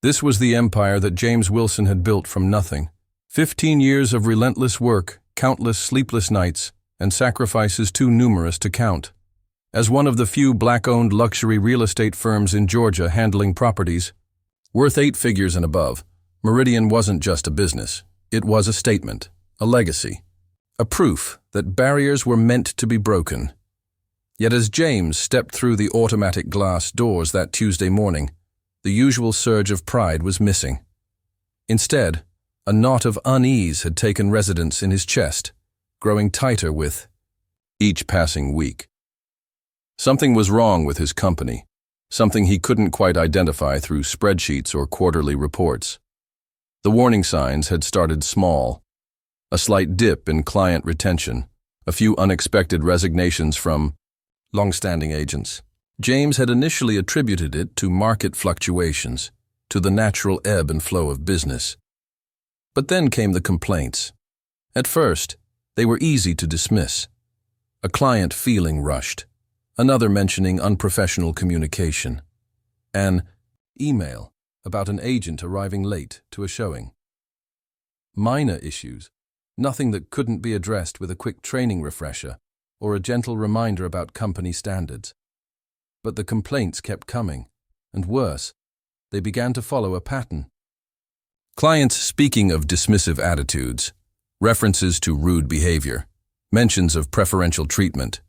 This was the empire that James Wilson had built from nothing. 15 years of relentless work, countless sleepless nights, and sacrifices too numerous to count. As one of the few black-owned luxury real estate firms in Georgia handling properties worth 8 figures and above, Meridian wasn't just a business. It was a statement, a legacy, a proof that barriers were meant to be broken. Yet as James stepped through the automatic glass doors that Tuesday morning, the usual surge of pride was missing. Instead, a knot of unease had taken residence in his chest, growing tighter with each passing week. Something was wrong with his company, something he couldn't quite identify through spreadsheets or quarterly reports. The warning signs had started small: a slight dip in client retention, a few unexpected resignations from long-standing agents. James had initially attributed it to market fluctuations, to the natural ebb and flow of business. But then came the complaints. At first, they were easy to dismiss. A client feeling rushed, another mentioning unprofessional communication, an email about an agent arriving late to a showing. Minor issues, nothing that couldn't be addressed with a quick training refresher or a gentle reminder about company standards. But the complaints kept coming, and worse, they began to follow a pattern. Clients speaking of dismissive attitudes, references to rude behavior, mentions of preferential treatment.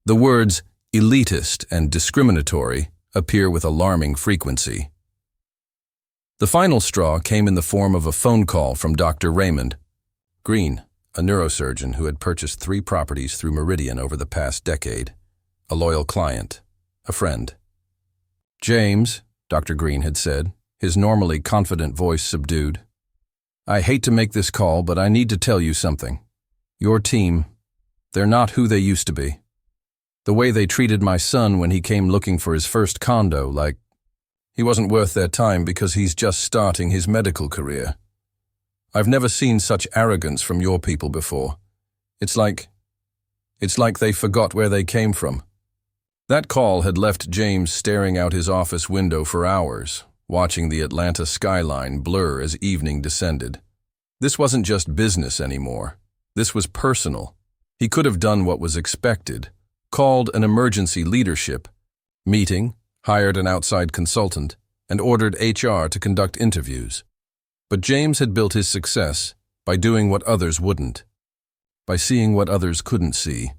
The words elitist and discriminatory appear with alarming frequency. The final straw came in the form of a phone call from Dr. Raymond Green, a neurosurgeon who had purchased 3 properties through Meridian over the past decade, a loyal client, a friend. "James," Dr. Green had said, his normally confident voice subdued, "I hate to make this call, but I need to tell you something. Your team, they're not who they used to be. The way they treated my son when he came looking for his first condo, like he wasn't worth their time because he's just starting his medical career. I've never seen such arrogance from your people before. It's like they forgot where they came from." That call had left James staring out his office window for hours, watching the Atlanta skyline blur as evening descended. This wasn't just business anymore. This was personal. He could have done what was expected, called an emergency leadership meeting, hired an outside consultant, and ordered HR to conduct interviews. But James had built his success by doing what others wouldn't, by seeing what others couldn't see.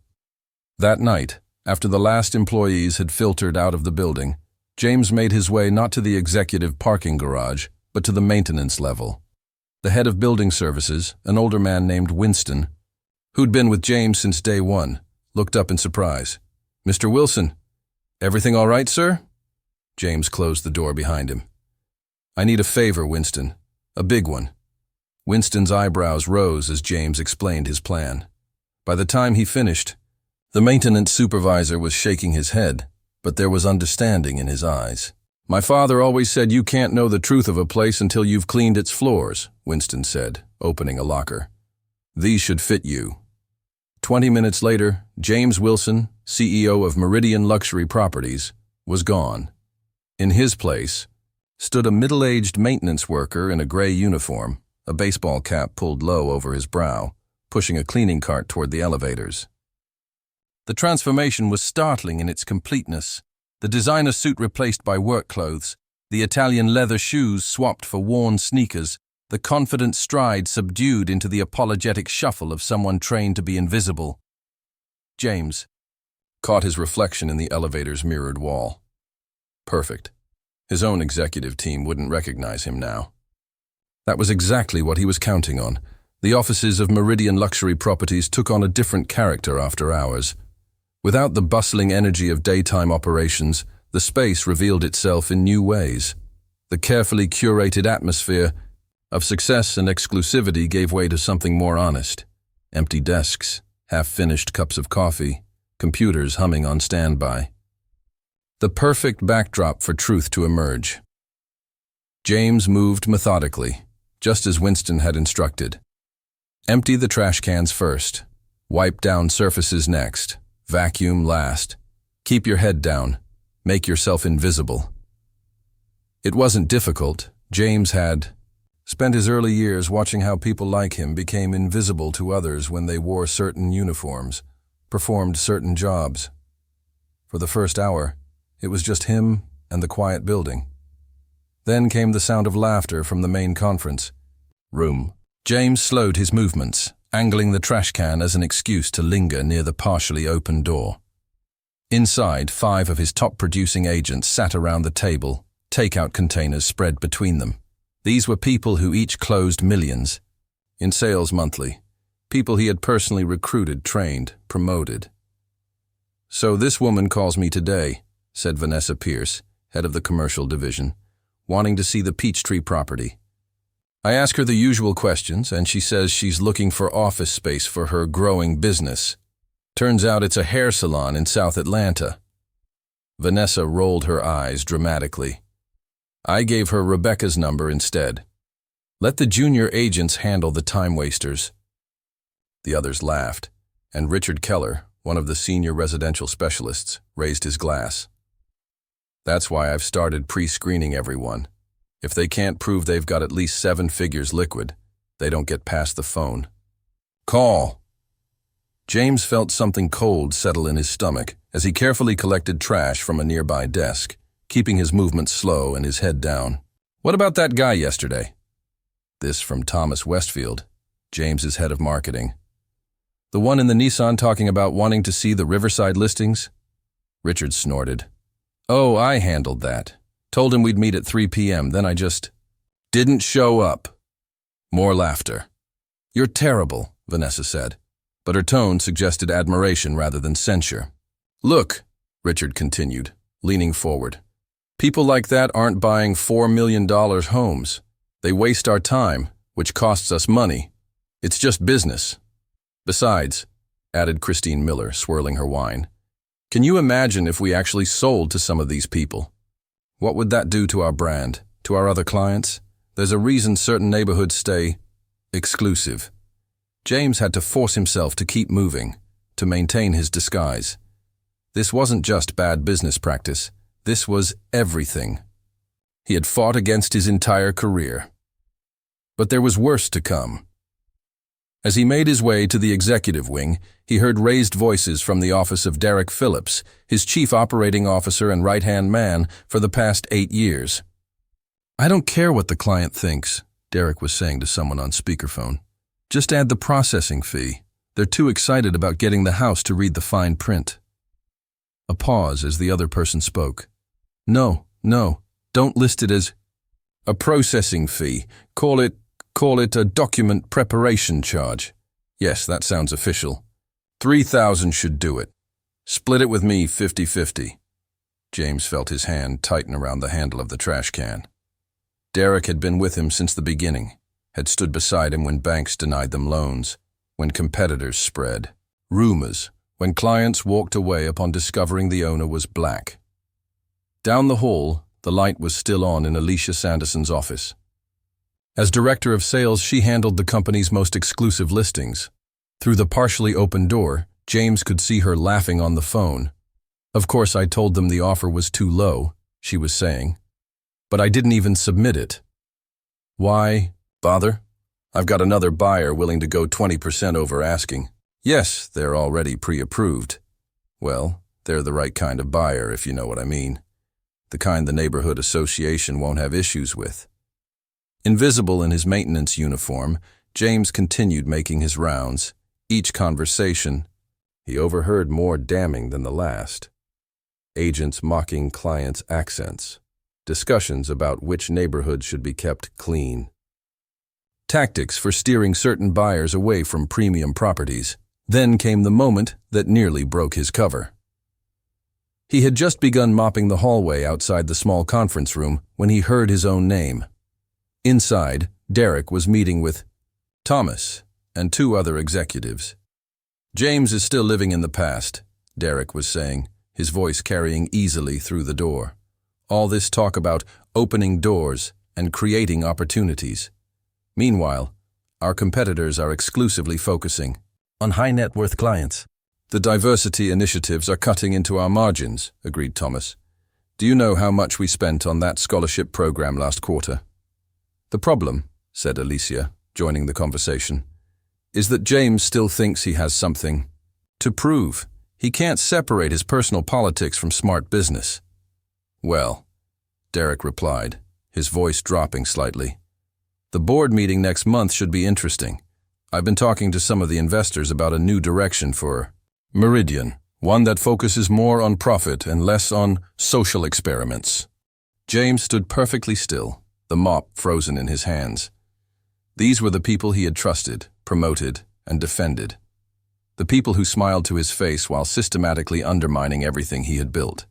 That night, after the last employees had filtered out of the building, James made his way not to the executive parking garage, but to the maintenance level. The head of building services, an older man named Winston, who'd been with James since day one, looked up in surprise. "Mr. Wilson, everything all right, sir?" James closed the door behind him. "I need a favor, Winston. A big one." Winston's eyebrows rose as James explained his plan. By the time he finished, the maintenance supervisor was shaking his head, but there was understanding in his eyes. "My father always said you can't know the truth of a place until you've cleaned its floors," Winston said, opening a locker. "These should fit you." 20 minutes later, James Wilson, CEO of Meridian Luxury Properties, was gone. In his place stood a middle-aged maintenance worker in a gray uniform, a baseball cap pulled low over his brow, pushing a cleaning cart toward the elevators. The transformation was startling in its completeness. The designer suit replaced by work clothes, the Italian leather shoes swapped for worn sneakers, the confident stride subdued into the apologetic shuffle of someone trained to be invisible. James caught his reflection in the elevator's mirrored wall. Perfect. His own executive team wouldn't recognize him now. That was exactly what he was counting on. The offices of Meridian Luxury Properties took on a different character after hours. Without the bustling energy of daytime operations, the space revealed itself in new ways. The carefully curated atmosphere of success and exclusivity gave way to something more honest. Empty desks, half-finished cups of coffee, computers humming on standby. The perfect backdrop for truth to emerge. James moved methodically, just as Winston had instructed. Empty the trash cans first. Wipe down surfaces next. Vacuum last. Keep your head down. Make yourself invisible. It wasn't difficult, James had spent his early years watching how people like him became invisible to others when they wore certain uniforms, performed certain jobs. For the first hour, it was just him and the quiet building. Then came the sound of laughter from the main conference room. James slowed his movements, angling the trash can as an excuse to linger near the partially open door. Inside, 5 of his top-producing agents sat around the table, takeout containers spread between them. These were people who each closed millions in sales monthly, people he had personally recruited, trained, promoted. "So this woman calls me today," said Vanessa Pierce, head of the commercial division, wanting to see the Peachtree property. "I ask her the usual questions, and she says she's looking for office space for her growing business. Turns out it's a hair salon in South Atlanta." Vanessa rolled her eyes dramatically. "I gave her Rebecca's number instead. Let the junior agents handle the time wasters." The others laughed, and Richard Keller, one of the senior residential specialists, raised his glass. "That's why I've started pre-screening everyone. If they can't prove they've got at least 7 figures liquid, they don't get past the phone. Call." James felt something cold settle in his stomach as he carefully collected trash from a nearby desk, keeping his movements slow and his head down. "What about that guy yesterday?" This from Thomas Westfield, James's head of marketing. "The one in the Nissan talking about wanting to see the Riverside listings?" Richard snorted. "Oh, I handled that. Told him we'd meet at 3 p.m., then I just didn't show up." More laughter. "You're terrible," Vanessa said, but her tone suggested admiration rather than censure. "Look," Richard continued, leaning forward, "people like that aren't buying $4 million homes. They waste our time, which costs us money. It's just business. Besides," added Christine Miller, swirling her wine, "can you imagine if we actually sold to some of these people? What would that do to our brand, to our other clients? There's a reason certain neighborhoods stay exclusive." James had to force himself to keep moving, to maintain his disguise. This wasn't just bad business practice. This was everything. He had fought against his entire career. But there was worse to come. As he made his way to the executive wing, he heard raised voices from the office of Derek Phillips, his chief operating officer and right-hand man for the past 8 years. "I don't care what the client thinks," Derek was saying to someone on speakerphone. "Just add the processing fee. They're too excited about getting the house to read the fine print." A pause as the other person spoke. No, don't list it as a processing fee. Call it a document preparation charge. Yes, that sounds official. 3,000 should do it. Split it with me 50-50. James felt his hand tighten around the handle of the trash can. Derek had been with him since the beginning, had stood beside him when banks denied them loans, when competitors spread rumors, when clients walked away upon discovering the owner was black. Down the hall, the light was still on in Alicia Sanderson's office. As director of sales, she handled the company's most exclusive listings. Through the partially open door, James could see her laughing on the phone. "Of course, I told them the offer was too low," she was saying. "But I didn't even submit it." "Why bother? I've got another buyer willing to go 20% over asking." "Yes, they're already pre-approved." "Well, they're the right kind of buyer, if you know what I mean. The kind the neighborhood association won't have issues with." Invisible in his maintenance uniform, James continued making his rounds. Each conversation, he overheard more damning than the last. Agents mocking clients' accents. Discussions about which neighborhoods should be kept clean. Tactics for steering certain buyers away from premium properties. Then came the moment that nearly broke his cover. He had just begun mopping the hallway outside the small conference room when he heard his own name. Inside, Derek was meeting with Thomas and 2 other executives. "James is still living in the past," Derek was saying, his voice carrying easily through the door. "All this talk about opening doors and creating opportunities. Meanwhile, our competitors are exclusively focusing on high-net-worth clients." "The diversity initiatives are cutting into our margins," agreed Thomas. "Do you know how much we spent on that scholarship program last quarter?" "The problem," said Alicia, joining the conversation, "is that James still thinks he has something to prove. He can't separate his personal politics from smart business." "Well," Derek replied, his voice dropping slightly, "the board meeting next month should be interesting. I've been talking to some of the investors about a new direction for Meridian, one that focuses more on profit and less on social experiments." James stood perfectly still, the mop frozen in his hands. These were the people he had trusted, promoted, and defended. The people who smiled to his face while systematically undermining everything he had built.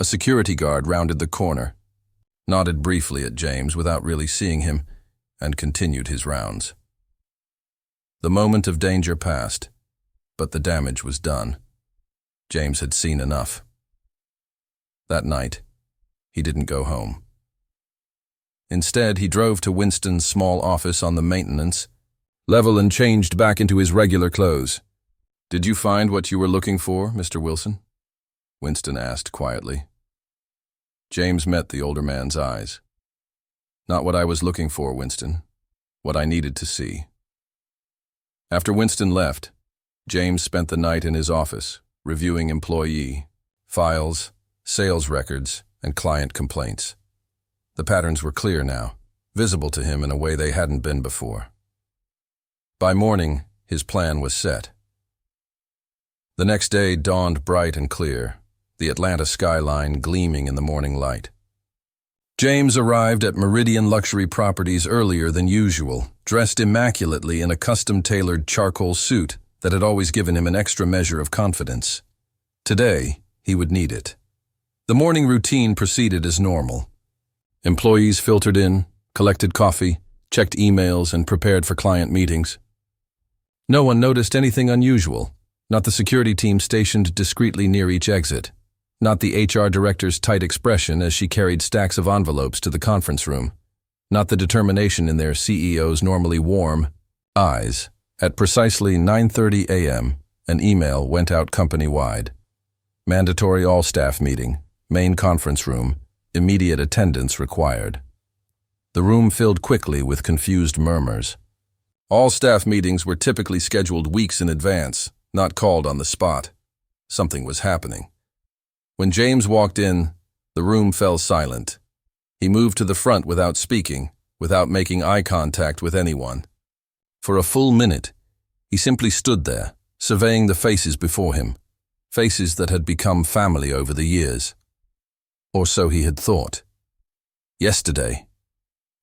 A security guard rounded the corner, nodded briefly at James without really seeing him, and continued his rounds. The moment of danger passed, but the damage was done. James had seen enough. That night, he didn't go home. Instead, he drove to Winston's small office on the maintenance level and changed back into his regular clothes. "Did you find what you were looking for, Mr. Wilson?" Winston asked quietly. James met the older man's eyes. "Not what I was looking for, Winston. What I needed to see." After Winston left, James spent the night in his office, reviewing employee files, sales records, and client complaints. The patterns were clear now, visible to him in a way they hadn't been before. By morning, his plan was set. The next day dawned bright and clear, the Atlanta skyline gleaming in the morning light. James arrived at Meridian Luxury Properties earlier than usual, dressed immaculately in a custom-tailored charcoal suit that had always given him an extra measure of confidence. Today, he would need it. The morning routine proceeded as normal. Employees filtered in, collected coffee, checked emails, and prepared for client meetings. No one noticed anything unusual, not the security team stationed discreetly near each exit, not the HR director's tight expression as she carried stacks of envelopes to the conference room, not the determination in their CEO's normally warm eyes. At precisely 9:30 a.m., an email went out company-wide. Mandatory all-staff meeting, main conference room, immediate attendance required. The room filled quickly with confused murmurs. All staff meetings were typically scheduled weeks in advance, not called on the spot. Something was happening. When James walked in, the room fell silent. He moved to the front without speaking, without making eye contact with anyone. For a full minute, he simply stood there, surveying the faces before him, faces that had become family over the years. Or so he had thought. "Yesterday,"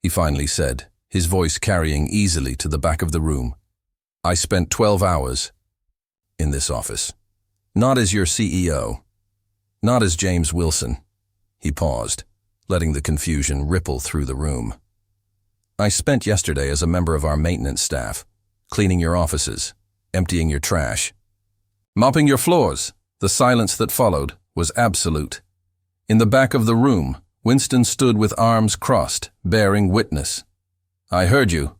he finally said, his voice carrying easily to the back of the room, "I spent 12 hours in this office. Not as your CEO. Not as James Wilson." He paused, letting the confusion ripple through the room. "I spent yesterday as a member of our maintenance staff, cleaning your offices, emptying your trash, mopping your floors." The silence that followed was absolute. In the back of the room, Winston stood with arms crossed, bearing witness. "I heard you,"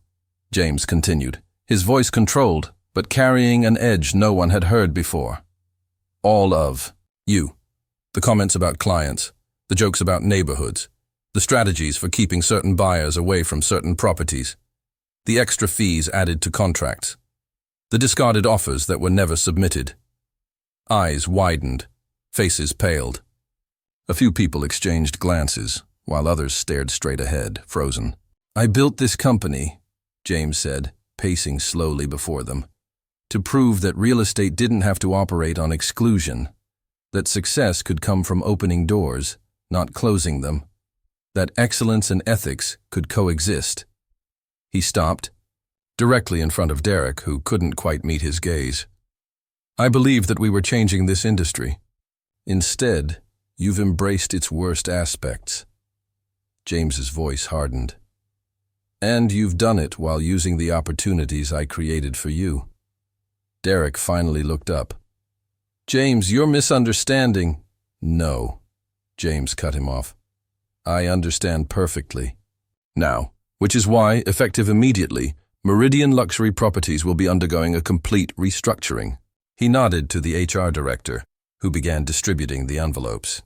James continued, his voice controlled, but carrying an edge no one had heard before. "All of you. The comments about clients, the jokes about neighborhoods, the strategies for keeping certain buyers away from certain properties, the extra fees added to contracts, the discarded offers that were never submitted." Eyes widened, faces paled. A few people exchanged glances, while others stared straight ahead, frozen. "I built this company," James said, pacing slowly before them, "to prove that real estate didn't have to operate on exclusion, that success could come from opening doors, not closing them, that excellence and ethics could coexist." He stopped, directly in front of Derek, who couldn't quite meet his gaze. "I believe that we were changing this industry. Instead, you've embraced its worst aspects." James's voice hardened. "And you've done it while using the opportunities I created for you." Derek finally looked up. "James, you're misunderstanding." "No," James cut him off. "I understand perfectly. Now, which is why, effective immediately, Meridian Luxury Properties will be undergoing a complete restructuring." He nodded to the HR director, who began distributing the envelopes.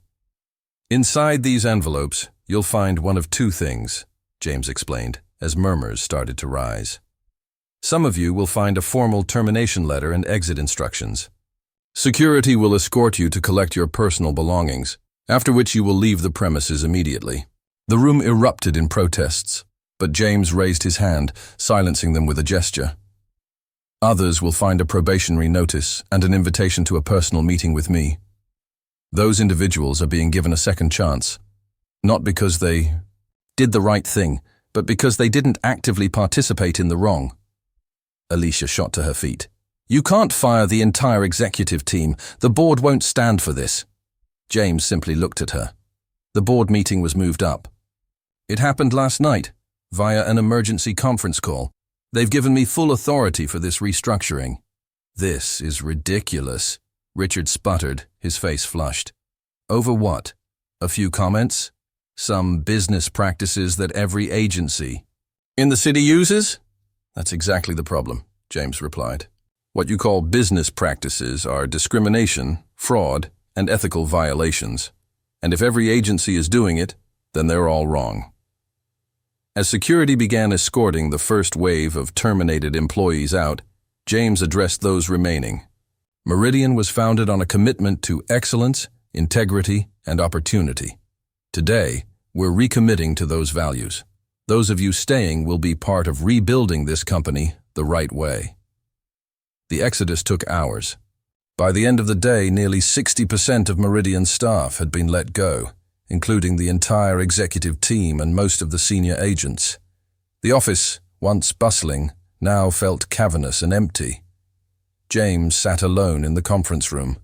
"Inside these envelopes, you'll find one of two things: James explained, as murmurs started to rise. Some of you will find a formal termination letter and exit instructions. Security will escort you to collect your personal belongings, after which you will leave the premises immediately. The room erupted in protests, but James raised his hand, silencing them with a gesture. Others will find a probationary notice and an invitation to a personal meeting with me. Those individuals are being given a second chance, not because they did the right thing, but because they didn't actively participate in the wrong. Alicia shot to her feet. You can't fire the entire executive team. The board won't stand for this. James simply looked at her. The board meeting was moved up. It happened last night, via an emergency conference call. They've given me full authority for this restructuring. This is ridiculous, Richard sputtered, his face flushed. Over what? A few comments? Some business practices that every agency in the city uses? That's exactly the problem, James replied. What you call business practices are discrimination, fraud, and ethical violations. And if every agency is doing it, then they're all wrong. As security began escorting the first wave of terminated employees out, James addressed those remaining. Meridian was founded on a commitment to excellence, integrity, and opportunity. Today, we're recommitting to those values. Those of you staying will be part of rebuilding this company the right way. The exodus took hours. By the end of the day, nearly 60% of Meridian's staff had been let go, including the entire executive team and most of the senior agents. The office, once bustling, now felt cavernous and empty. James sat alone in the conference room.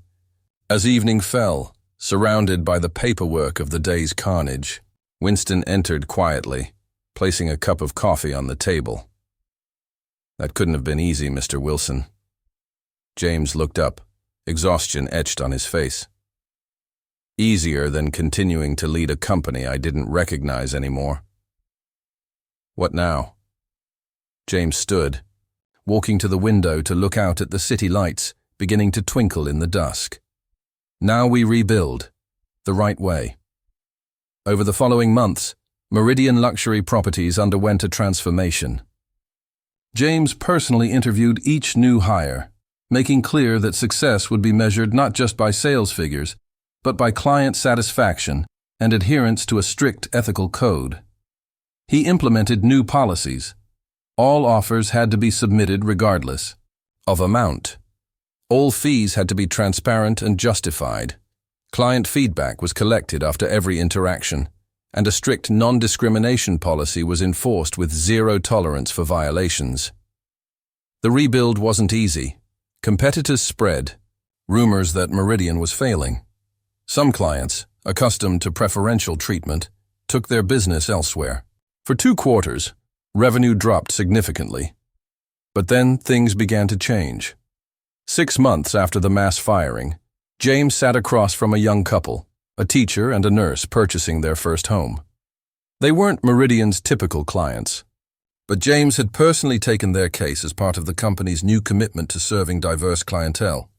As evening fell, surrounded by the paperwork of the day's carnage, Winston entered quietly, placing a cup of coffee on the table. That couldn't have been easy, Mr. Wilson. James looked up, exhaustion etched on his face. Easier than continuing to lead a company I didn't recognize anymore. What now? James stood, walking to the window to look out at the city lights beginning to twinkle in the dusk. Now we rebuild, the right way. Over the following months, Meridian Luxury Properties underwent a transformation. James personally interviewed each new hire, making clear that success would be measured not just by sales figures, but by client satisfaction and adherence to a strict ethical code. He implemented new policies. All offers had to be submitted regardless of amount. All fees had to be transparent and justified. Client feedback was collected after every interaction, and a strict non-discrimination policy was enforced with zero tolerance for violations. The rebuild wasn't easy. Competitors spread, rumors that Meridian was failing. Some clients, accustomed to preferential treatment, took their business elsewhere. For 2 quarters, revenue dropped significantly. But then things began to change. 6 months after the mass firing, James sat across from a young couple, a teacher and a nurse purchasing their first home. They weren't Meridian's typical clients, but James had personally taken their case as part of the company's new commitment to serving diverse clientele.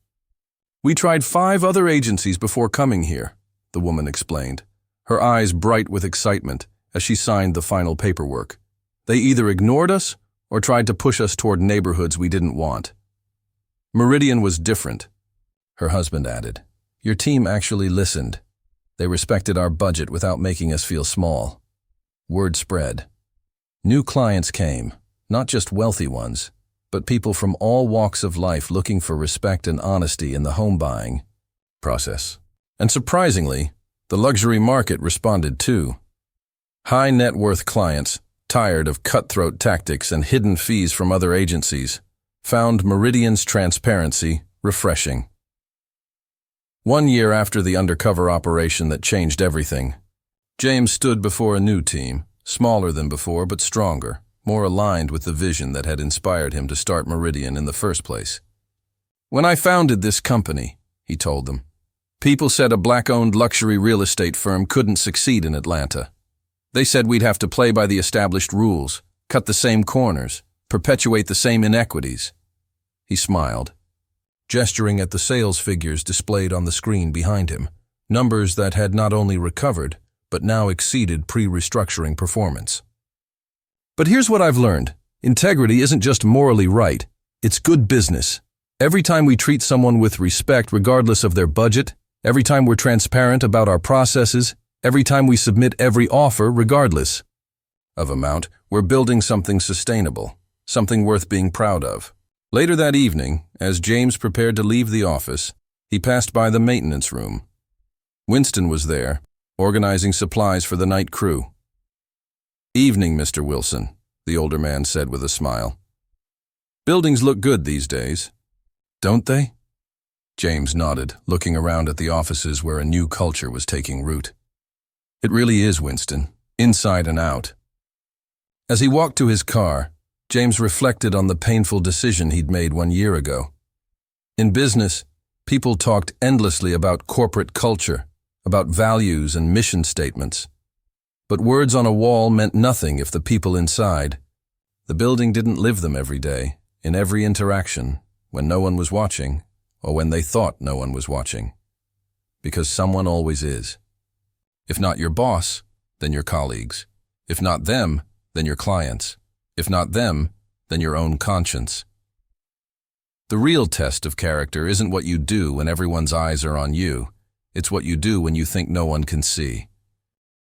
We tried 5 other agencies before coming here, the woman explained, her eyes bright with excitement as she signed the final paperwork. They either ignored us or tried to push us toward neighborhoods we didn't want. Meridian was different, her husband added. Your team actually listened. They respected our budget without making us feel small. Word spread. New clients came, not just wealthy ones, but people from all walks of life looking for respect and honesty in the home buying process. And surprisingly, the luxury market responded too. High net worth clients, tired of cutthroat tactics and hidden fees from other agencies, found Meridian's transparency refreshing. 1 year after the undercover operation that changed everything, James stood before a new team, smaller than before but stronger, more aligned with the vision that had inspired him to start Meridian in the first place. When I founded this company, he told them, people said a black-owned luxury real estate firm couldn't succeed in Atlanta. They said we'd have to play by the established rules, cut the same corners, perpetuate the same inequities. He smiled, gesturing at the sales figures displayed on the screen behind him, numbers that had not only recovered, but now exceeded pre-restructuring performance. But here's what I've learned. Integrity isn't just morally right, it's good business. Every time we treat someone with respect regardless of their budget, every time we're transparent about our processes, every time we submit every offer regardless of amount, we're building something sustainable, something worth being proud of. Later that evening, as James prepared to leave the office, he passed by the maintenance room. Winston was there, organizing supplies for the night crew. "Evening, Mr. Wilson," the older man said with a smile. "Buildings look good these days, don't they?" James nodded, looking around at the offices where a new culture was taking root. "It really is, Winston, inside and out." As he walked to his car, James reflected on the painful decision he'd made 1 year ago. In business, people talked endlessly about corporate culture, about values and mission statements. But words on a wall meant nothing if the people inside, the building, didn't live them every day, in every interaction, when no one was watching, or when they thought no one was watching. Because someone always is. If not your boss, then your colleagues. If not them, then your clients. If not them, then your own conscience. The real test of character isn't what you do when everyone's eyes are on you. It's what you do when you think no one can see.